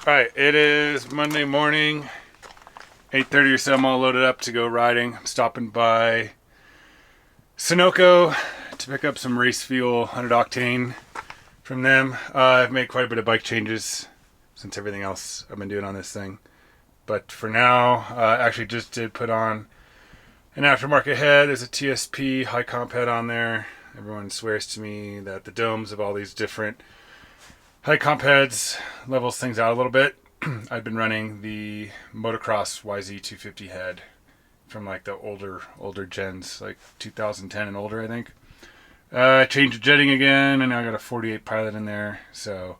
Alright, it is Monday morning, 8:30 or so. I'm all loaded up to go riding. I'm stopping by Sunoco to pick up some race fuel, 100 octane from them. I've made quite a bit of bike changes since everything else I've been doing on this thing. But for now, I actually just did put on an aftermarket head. There's a TSP high comp head on there. Everyone swears to me that the domes of all these different high comp heads levels things out a little bit. I've been running the motocross YZ250 head from like the older gens, like 2010 and older, I think. I changed the jetting again, and now I got a 48 Pilot in there. So,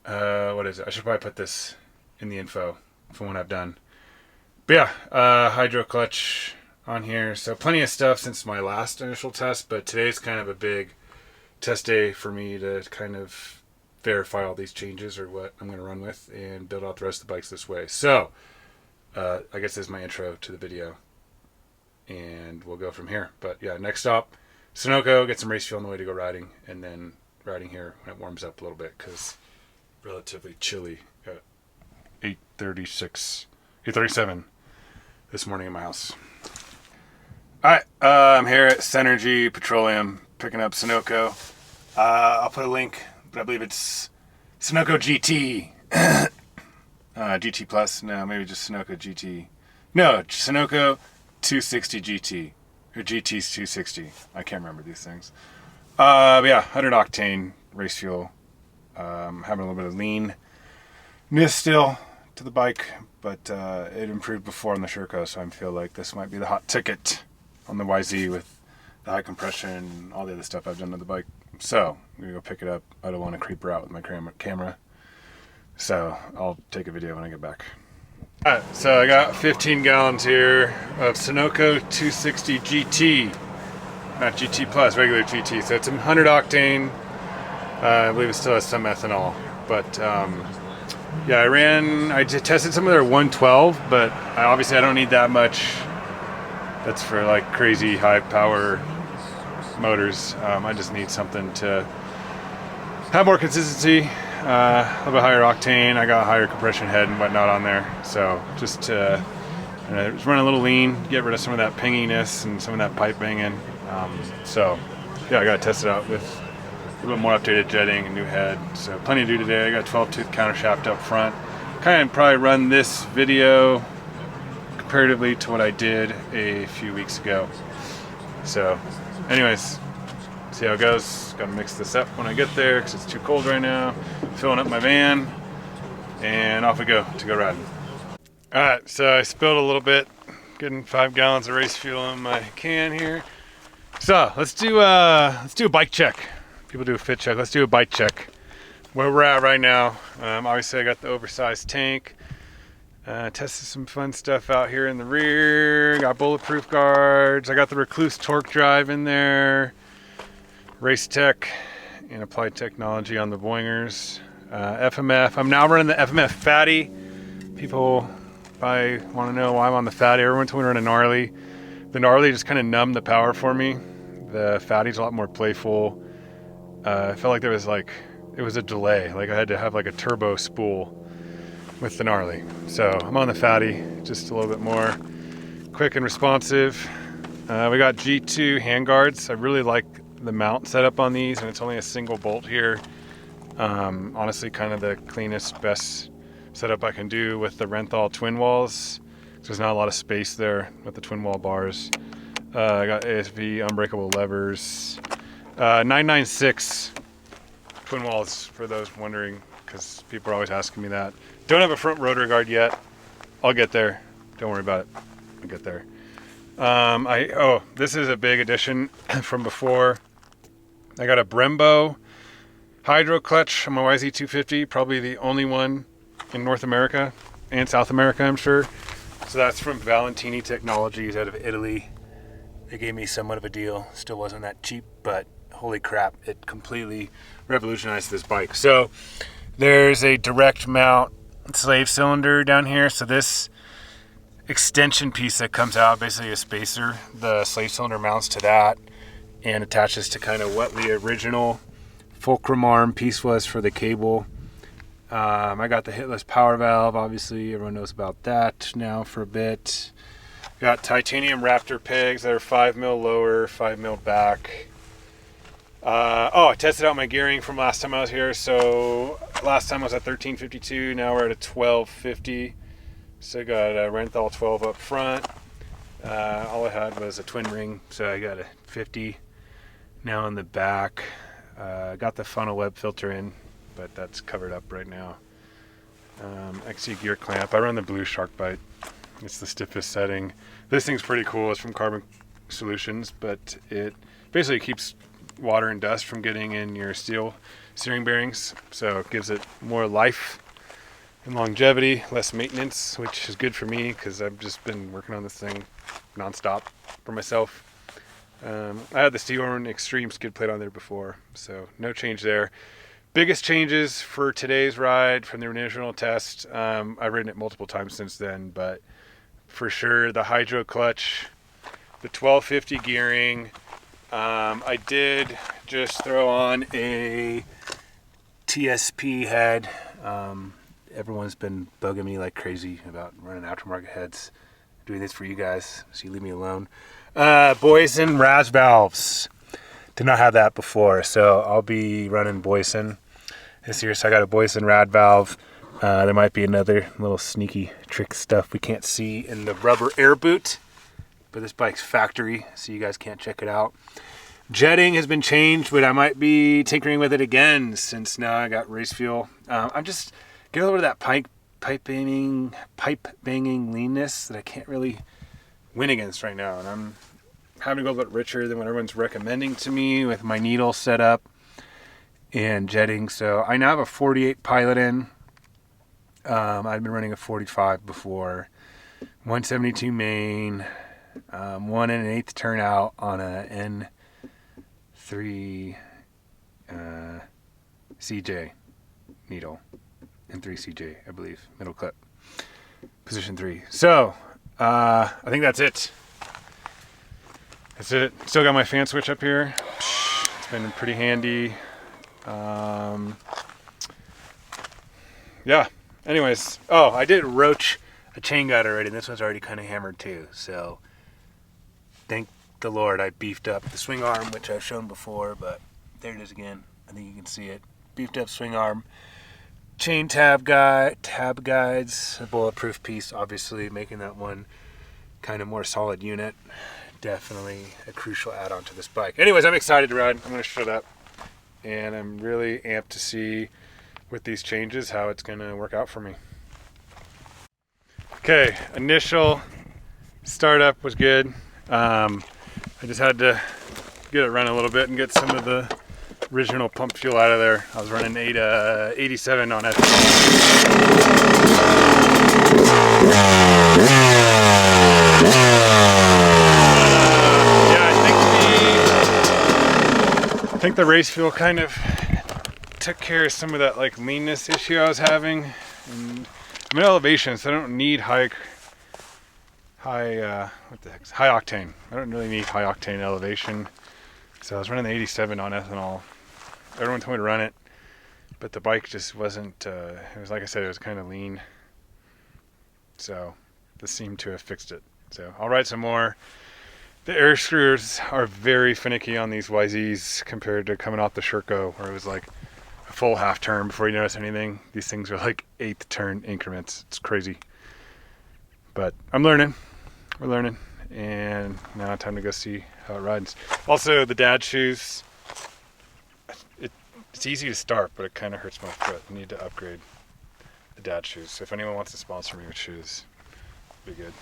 what is it? I should probably put this in the info for when I've done. But yeah, hydro clutch on here. So plenty of stuff since my last initial test, but today's kind of a big test day for me to kind of verify all these changes or what I'm going to run with and build out the rest of the bikes this way. So I guess this is my intro to the video and we'll go from here. But yeah, next stop, Sunoco, get some race fuel on the way to go riding, and then riding here when it warms up a little bit because relatively chilly at 8:37 this morning in my house. Alright, I'm here at Synergy Petroleum picking up Sunoco. I'll put a link, but I believe it's Sunoco GT. GT Plus? No, maybe just Sunoco GT. No, Sunoco 260 GT. Or GT's 260. I can't remember these things. But yeah, 100 octane race fuel. Having a little bit of leanness still to the bike, but it improved before on the Sunoco, so I feel like this might be the hot ticket on the YZ with the high compression and all the other stuff I've done to the bike. So I'm gonna go pick it up. I don't want to creep her out with my camera, so I'll take a video when I get back. Alright, so I got 15 gallons here of Sunoco 260 GT, not GT Plus, regular GT. So it's 100 octane. I believe it still has some ethanol, but yeah, I tested some of their 112, but obviously I don't need that much. That's for like crazy high power motors. I just need something to have more consistency, a little bit higher octane. I got a higher compression head and whatnot on there, so just to just run a little lean, get rid of some of that pinginess and some of that pipe banging. So yeah, I gotta test it out with a little bit more updated jetting and new head. So plenty to do today. I got 12 tooth counter shaft up front. Kind of probably run this video comparatively to what I did a few weeks ago. So anyways, see how it goes. Gotta mix this up when I get there because it's too cold right now. Filling up my van, and off we go to go riding. Alright, so I spilled a little bit, getting 5 gallons of race fuel in my can here. So let's do a bike check. People do a fit check. Let's do a bike check. Where we're at right now. Obviously I got the oversized tank. Tested some fun stuff out here in the rear. Got bulletproof guards. I got the Recluse torque drive in there. Race Tech and Applied Technology on the boingers. FMF. I'm now running the FMF Fatty. People probably want to know why I'm on the Fatty. Everyone told me to run a Gnarly. The Gnarly just kind of numbed the power for me. The Fatty's a lot more playful. I felt like it was a delay. Like I had to have like a turbo spool with the Gnarly. So I'm on the Fatty, just a little bit more quick and responsive. We got G2 handguards. I really like the mount setup on these, and it's only a single bolt here. Honestly, kind of the cleanest, best setup I can do with the Renthal twin walls. There's not a lot of space there with the twin wall bars. I got ASV unbreakable levers. 996 twin walls for those wondering, because people are always asking me that. Don't have a front rotor guard yet. I'll get there. Don't worry about it. I'll get there. This is a big addition from before. I got a Brembo hydro clutch on my YZ250, probably the only one in North America and South America, I'm sure. So that's from Valentini Technologies out of Italy. They gave me somewhat of a deal. Still wasn't that cheap, but holy crap, it completely revolutionized this bike. So there's a direct mount slave cylinder down here. So this extension piece that comes out, basically a spacer, the slave cylinder mounts to that and attaches to kind of what the original fulcrum arm piece was for the cable. I got the HITLIS power valve. Obviously, everyone knows about that now for a bit. Got titanium Raptor pegs that are 5 mil lower, 5 mil back. I tested out my gearing from last time I was here. So last time I was at 1352. Now we're at a 1250. So I got a Renthal 12 up front. All I had was a twin ring, so I got a 50 now in the back. Got the funnel Webb filter in, but that's covered up right now. XC gear clamp. I run the blue shark bite. It's the stiffest setting. This thing's pretty cool. It's from Carbon Solutions, but it basically keeps water and dust from getting in your steel steering bearings, so it gives it more life and longevity, less maintenance, which is good for me because I've just been working on this thing nonstop for myself. I had the Steelhorn Extreme skid plate on there before, so no change there. Biggest changes for today's ride from the original test. I've ridden it multiple times since then, but for sure the hydro clutch, the 1250 gearing. I did just throw on a TSP head. Everyone's been bugging me like crazy about running aftermarket heads. Doing this for you guys, so you leave me alone. Boyson Raz valves. Did not have that before, so I'll be running Boyson this year. So I got a Boyson rad valve. There might be another little sneaky trick stuff we can't see in the rubber air boot, but this bike's factory, so you guys can't check it out. Jetting has been changed, but I might be tinkering with it again since now I got race fuel. I'm just getting over that pipe banging leanness that I can't really win against right now, and I'm having to go a little bit richer than what everyone's recommending to me with my needle setup and jetting. So I now have a 48 Pilot in. I've been running a 45 before. 172 main, 1 1/8 turnout on a N3 CJ needle. N3 CJ, I believe, middle clip, position 3. So I think that's it. That's it. Still got my fan switch up here. It's been pretty handy. Yeah. Anyways, I did roach a chain guide already, and this one's already kind of hammered too. So thank the Lord I beefed up the swing arm, which I've shown before, but there it is again. I think you can see it. Beefed up swing arm. Chain tab guides, a bulletproof piece, obviously making that one kind of more solid unit. Definitely a crucial add-on to this bike. Anyways, I'm excited to ride. I'm going to shut up, and I'm really amped to see with these changes how it's going to work out for me. Okay, initial startup was good. I just had to get it running a little bit and get some of the original pump fuel out of there. I was running 87 on ethanol. I think the race fuel kind of took care of some of that like leanness issue I was having. And I'm in elevation, so I don't need high octane. I don't really need high octane elevation. So I was running the 87 on ethanol. Everyone told me to run it, but the bike just wasn't, it was like I said, it was kind of lean. So this seemed to have fixed it. So I'll ride some more. The air screws are very finicky on these YZs compared to coming off the Sunoco, where it was like a full half turn before you notice anything. These things are like 8th turn increments. It's crazy. But I'm learning. We're learning. And now time to go see how it rides. Also, the dad shoes. It's easy to start, but it kind of hurts my foot. I need to upgrade the dad shoes. So if anyone wants to sponsor me with shoes, it'd be good.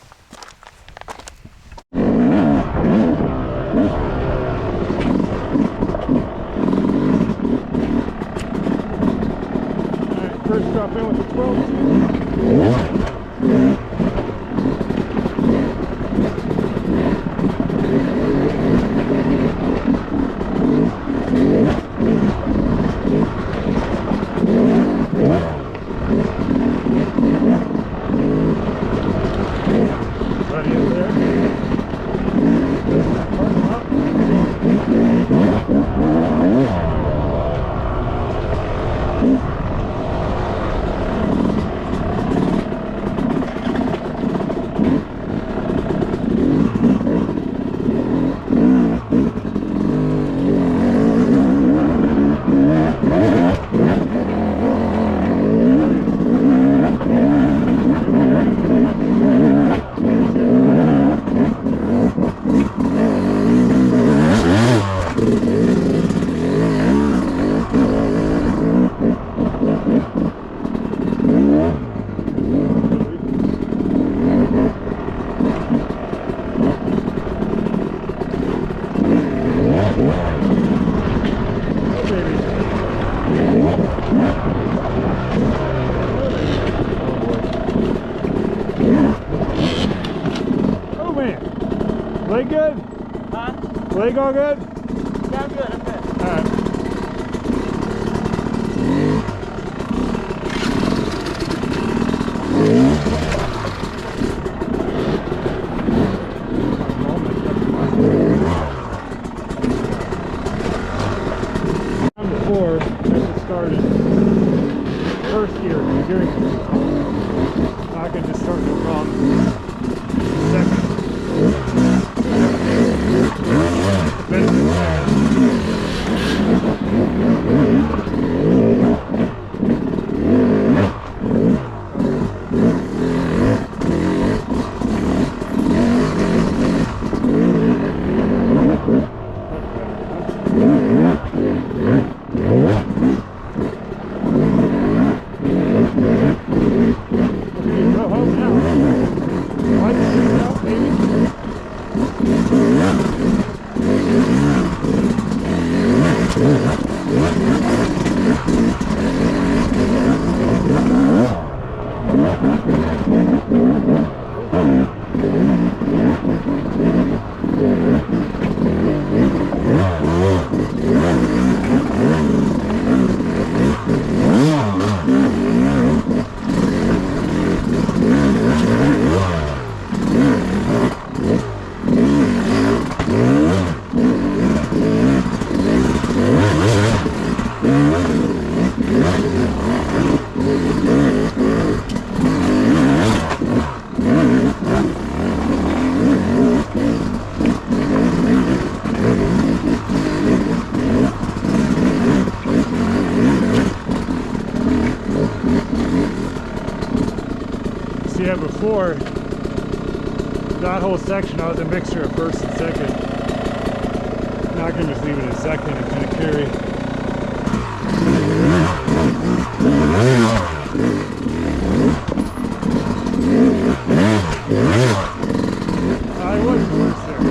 Alright, first drop in with the 12. Leg good? Huh? Leg all good? Yeah, I'm good. I'm good. All right. Before I just started first gear, gearing. I can just start no problem. Second. Yeah, before that whole section I was a mixture of first and second. Now I can just leave it in second and kind of carry. I wasn't worse there.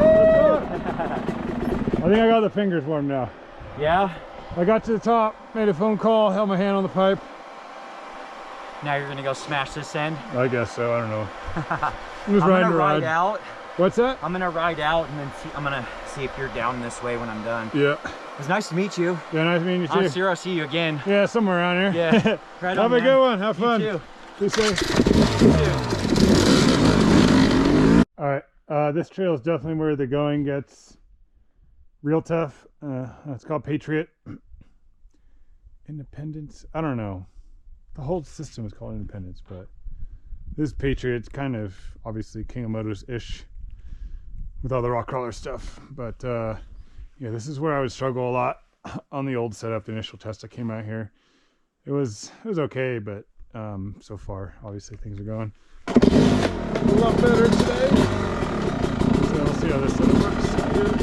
Oh, I think I got the fingers warm now. Yeah? I got to the top, made a phone call, held my hand on the pipe. Now you're gonna go smash this end? I guess so, I don't know. I'm just I'm riding gonna ride out. What's that? I'm gonna ride out and then see, I'm gonna see if you're down this way when I'm done. Yeah. It was nice to meet you. Yeah, nice meeting you too. I'm sure I'll see you again. Yeah, somewhere around here. Yeah. Right on, Have a good one. Have fun. You too. Be safe. You too. All right. This trail is definitely where the going gets real tough. It's called Patriot. Independence. I don't know. The whole system is called Independence, but this Patriot's kind of obviously King of Motors-ish with all the rock crawler stuff. But yeah, this is where I would struggle a lot on the old setup. The initial test I came out here, it was okay, but so far obviously things are going a lot better today. So we'll see how this setup works out here.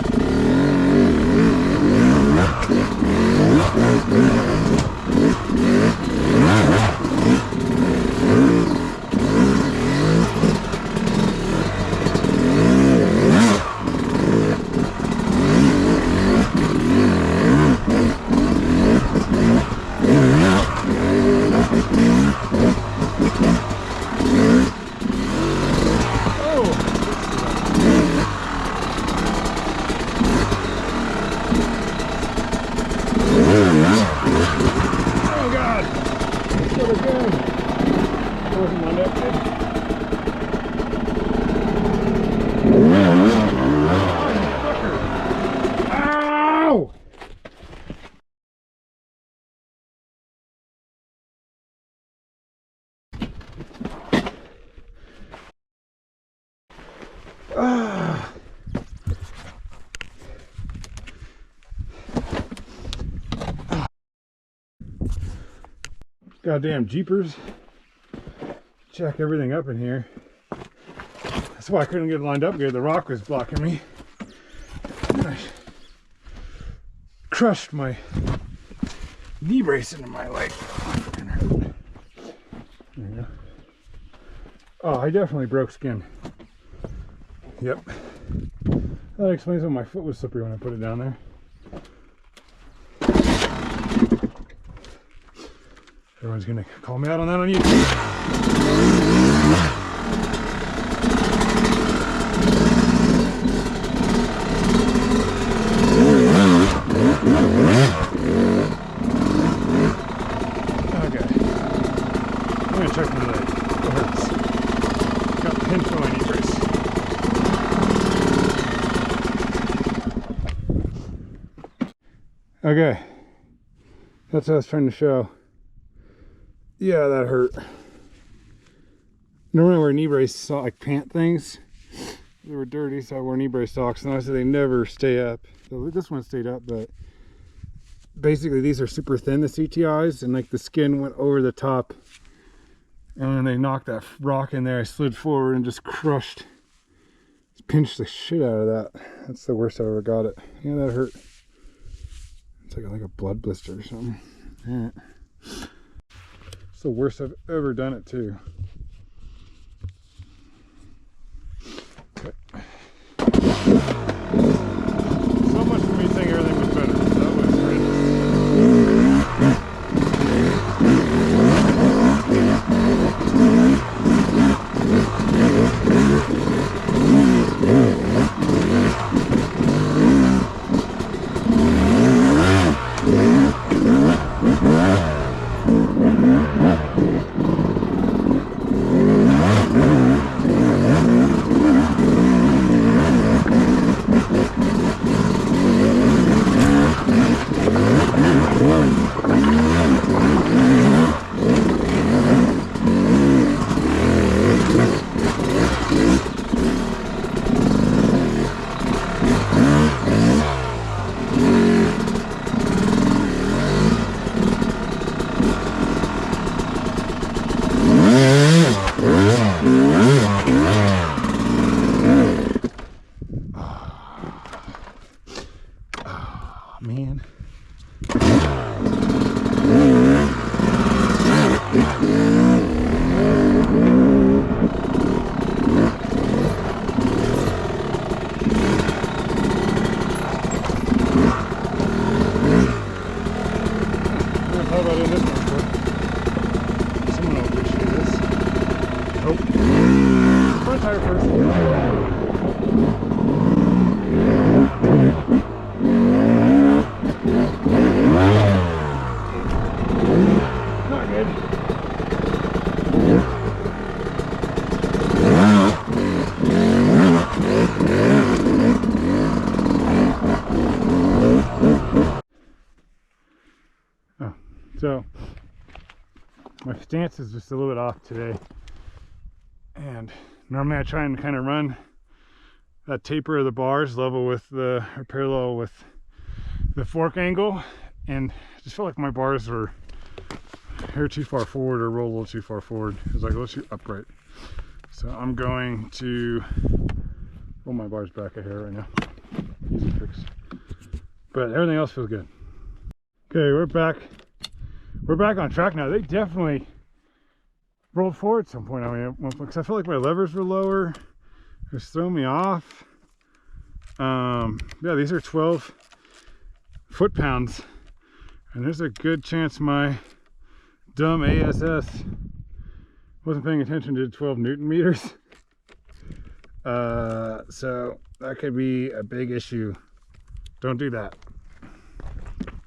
Goddamn jeepers. Check everything up in here. That's why I couldn't get it lined up good. The rock was blocking me. I crushed my knee brace into my leg. There you go. Oh, I definitely broke skin. Yep. That explains why my foot was slippery when I put it down there. Everyone's gonna call me out on that on YouTube. Okay. I'm gonna check my leg. It hurts. Got the pinch on my knee brace. Okay. That's what I was trying to show. Yeah, that hurt. Normally I wear knee brace like pant things. They were dirty, so I wore knee brace socks, and obviously they never stay up. So this one stayed up, but basically these are super thin, the CTIs, and like the skin went over the top, and then they knocked that rock in there. I slid forward and just crushed, just pinched the shit out of that. That's the worst I ever got it. Yeah, that hurt. It's like a blood blister or something. Yeah. It's the worst I've ever done it too. Okay. So much for me saying everything was better. That was man. How about in this one, bro? Someone will appreciate this. Oh. Front tire first. Not good. Oh, so my stance is just a little bit off today, and normally I try and kind of run that taper of the bars level with the, or parallel with the fork angle, and I just felt like my bars were here too far forward or roll a little too far forward. It was like, let's shoot upright. So I'm going to roll my bars back a hair right now. Easy fix. But everything else feels good. Okay, we're back. We're back on track now. They definitely rolled forward at some point. I mean, because I felt like my levers were lower. It was throwing me off. Yeah, these are 12 foot-pounds, and there's a good chance my dumb ASS wasn't paying attention to 12 Newton meters. So that could be a big issue. Don't do that.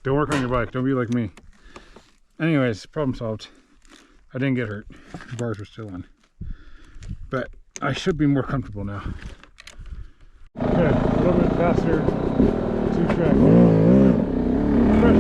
Don't work on your bike. Don't be like me. Anyways, problem solved. I didn't get hurt. The bars were still in. But I should be more comfortable now. Okay, a little bit faster. 2-track. Fresh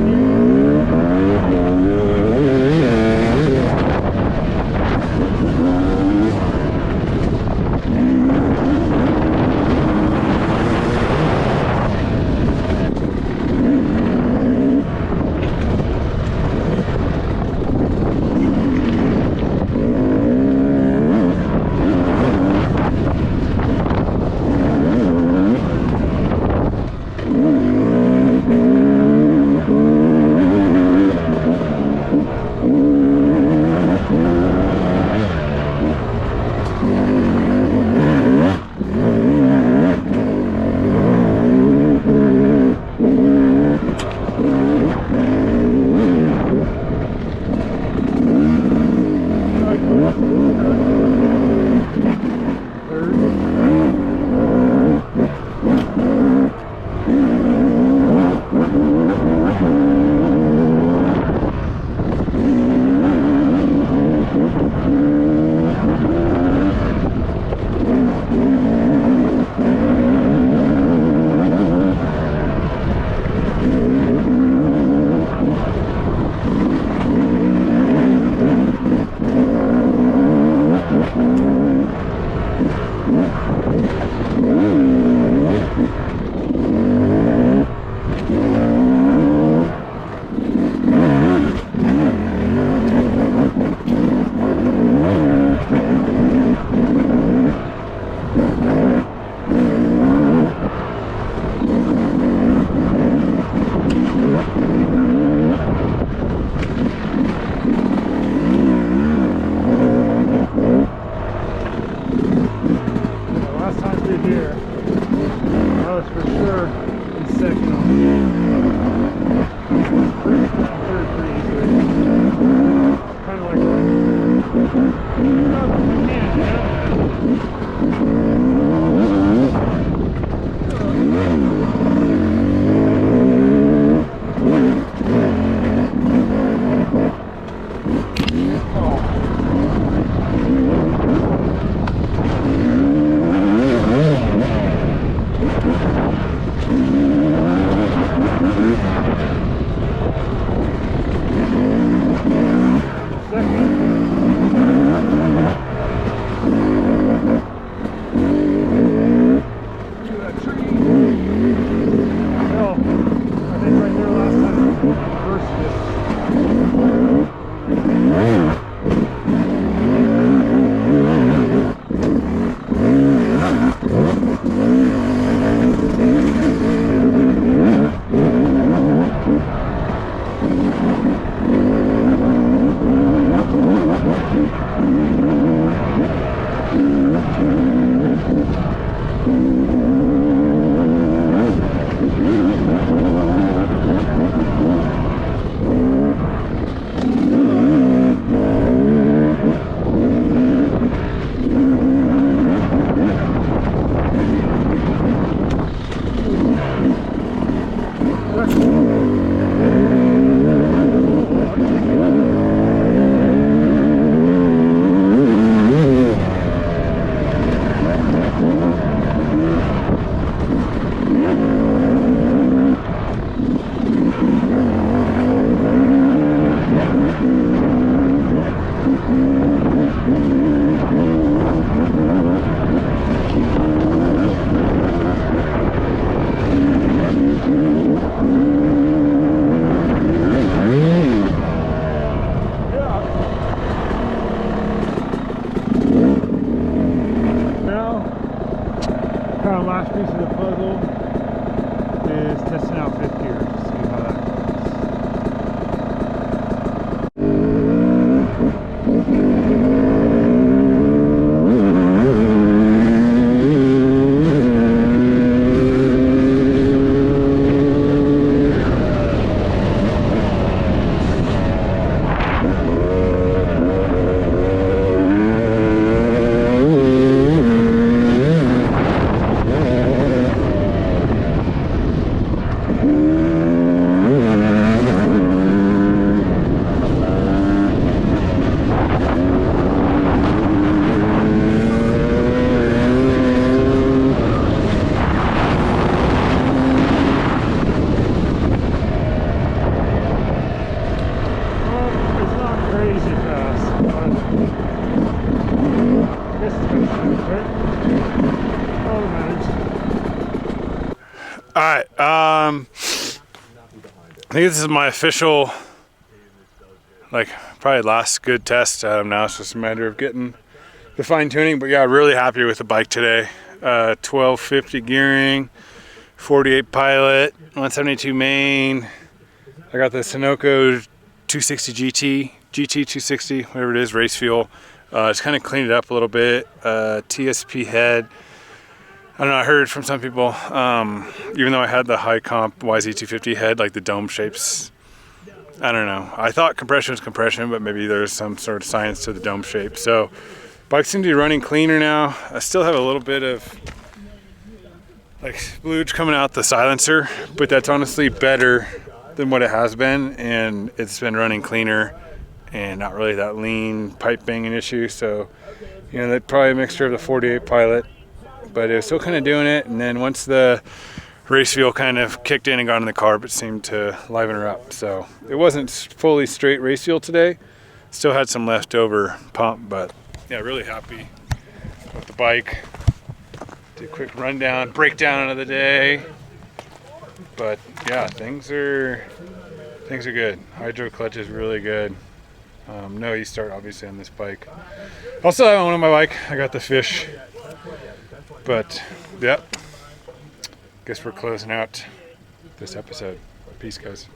Last piece of the puzzle is testing out fifth gear to see how that Alright, I think this is my official, like, probably last good test. Now it's just a matter of getting the fine tuning, but yeah, really happy with the bike today. 1250 gearing, 48 pilot, 172 main. I got the Sunoco 260 GT 260, whatever it is, race fuel. Just kind of cleaned it up a little bit. TSP head. I don't know, I heard from some people, even though I had the high comp YZ250 head, like the dome shapes, I don't know. I thought compression was compression, but maybe there's some sort of science to the dome shape. So bike seems to be running cleaner now. I still have a little bit of like splooge coming out the silencer, but that's honestly better than what it has been, and it's been running cleaner and not really that lean pipe banging issue. So, you know, that's probably a mixture of the 48 pilot, but it was still kind of doing it. And then once the race fuel kind of kicked in and got in the carb, it seemed to liven her up. So it wasn't fully straight race fuel today. Still had some leftover pump, but yeah, really happy with the bike. Do a quick rundown, breakdown of the day. But yeah, things are good. Hydro clutch is really good. No e-start obviously on this bike. Also, I own my bike. I got the fish. But yeah, guess we're closing out this episode. Peace, guys.